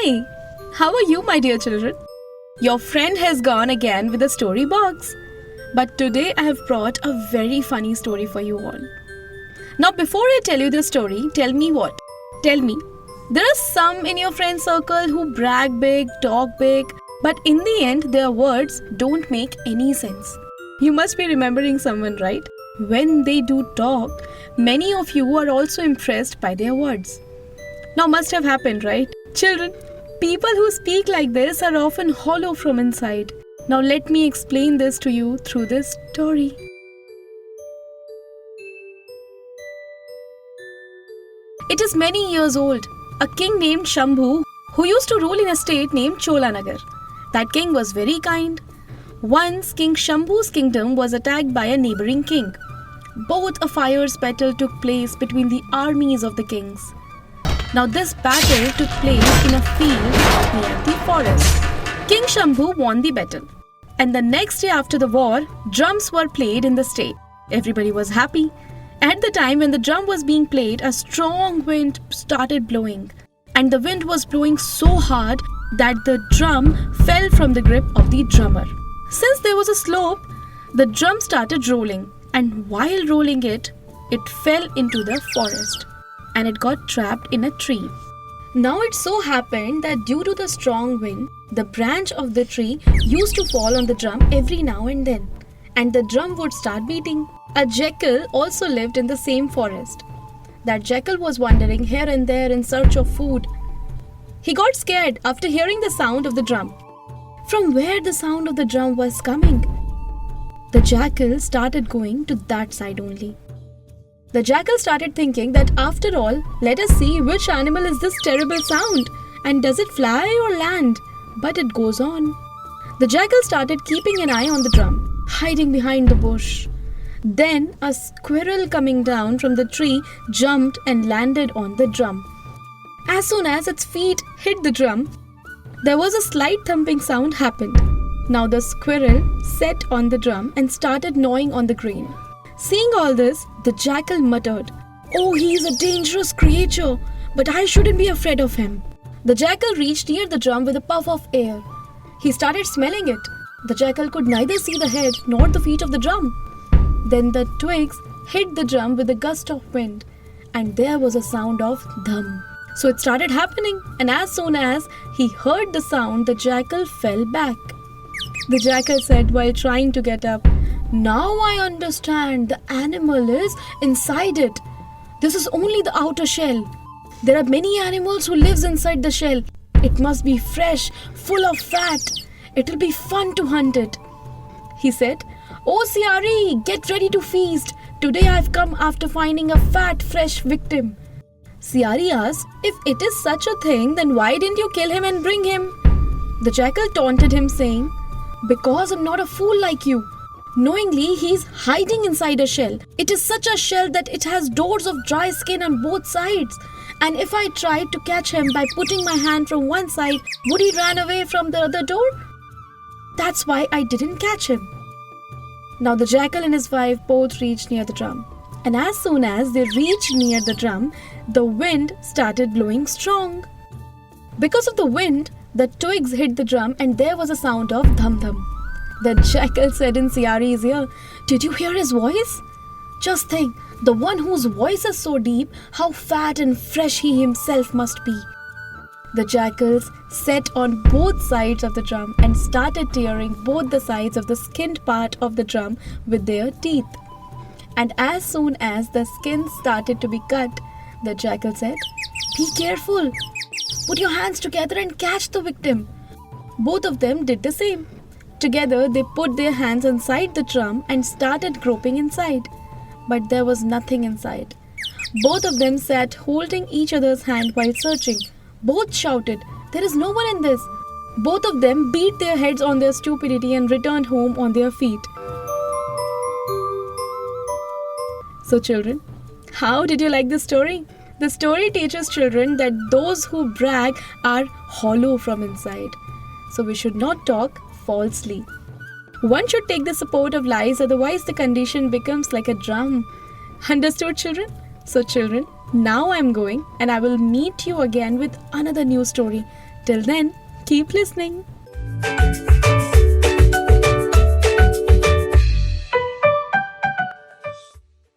Hi! How are you, my dear children? Your friend has gone again with a story box. But today I have brought a very funny story for you all. Now, before I tell you the story, tell me what? Tell me, there are some in your friend circle who brag big, talk big, but in the end, their words don't make any sense. You must be remembering someone, right? When they do talk, many of you are also impressed by their words. Now, must have happened, right? Children, people who speak like this are often hollow from inside. Now, let me explain this to you through this story. It is many years old. A king named Shambhu who used to rule in a state named Cholanagar. That king was very kind. Once, King Shambhu's kingdom was attacked by a neighboring king. Both a fierce battle took place between the armies of the kings. Now, this battle took place in a field near the forest. King Shambhu won the battle. And the next day after the war, drums were played in the state. Everybody was happy. At the time when the drum was being played, a strong wind started blowing. And the wind was blowing so hard that the drum fell from the grip of the drummer. Since there was a slope, the drum started rolling. And while rolling it fell into the forest. And it got trapped in a tree. Now it so happened that due to the strong wind, the branch of the tree used to fall on the drum every now and then, and the drum would start beating. A jackal also lived in the same forest. That jackal was wandering here and there in search of food. He got scared after hearing the sound of the drum. From where the sound of the drum was coming, the jackal started going to that side only. The jackal started thinking that after all, let us see which animal is this terrible sound, and does it fly or land? But it goes on. The jackal started keeping an eye on the drum, hiding behind the bush. Then a squirrel coming down from the tree jumped and landed on the drum. As soon as its feet hit the drum, there was a slight thumping sound happened. Now the squirrel sat on the drum and started gnawing on the grain. Seeing all this, the jackal muttered, "Oh, he is a dangerous creature, but I shouldn't be afraid of him." The jackal reached near the drum with a puff of air. He started smelling it. The jackal could neither see the head nor the feet of the drum. Then the twigs hit the drum with a gust of wind, and there was a sound of dham. So it started happening, and as soon as he heard the sound, the jackal fell back. The jackal said while trying to get up, "Now I understand, the animal is inside it. This is only the outer shell. There are many animals who lives inside the shell. It must be fresh, full of fat. It will be fun to hunt it." He said, "Oh Siari, get ready to feast. Today I've come after finding a fat, fresh victim." Siari asked, "If it is such a thing, then why didn't you kill him and bring him?" The jackal taunted him, saying, "Because I'm not a fool like you. Knowingly, he's hiding inside a shell. It is such a shell that it has doors of dry skin on both sides. And if I tried to catch him by putting my hand from one side, would he run away from the other door? That's why I didn't catch him." Now the jackal and his wife both reached near the drum. And as soon as they reached near the drum, the wind started blowing strong. Because of the wind, the twigs hit the drum and there was a sound of dham dham. The jackal said in Siari's ear, "Did you hear his voice? Just think, the one whose voice is so deep, how fat and fresh he himself must be." The jackals sat on both sides of the drum and started tearing both the sides of the skinned part of the drum with their teeth. And as soon as the skin started to be cut, the jackal said, "Be careful. Put your hands together and catch the victim." Both of them did the same. Together, they put their hands inside the drum and started groping inside. But there was nothing inside. Both of them sat holding each other's hand while searching. Both shouted, "There is no one in this." Both of them beat their heads on their stupidity and returned home on their feet. So children, how did you like this story? The story teaches children that those who brag are hollow from inside. So we should not talk falsely. One should take the support of lies, otherwise the condition becomes like a drum. Understood, children? So children, now I'm going and I will meet you again with another new story. Till then, keep listening.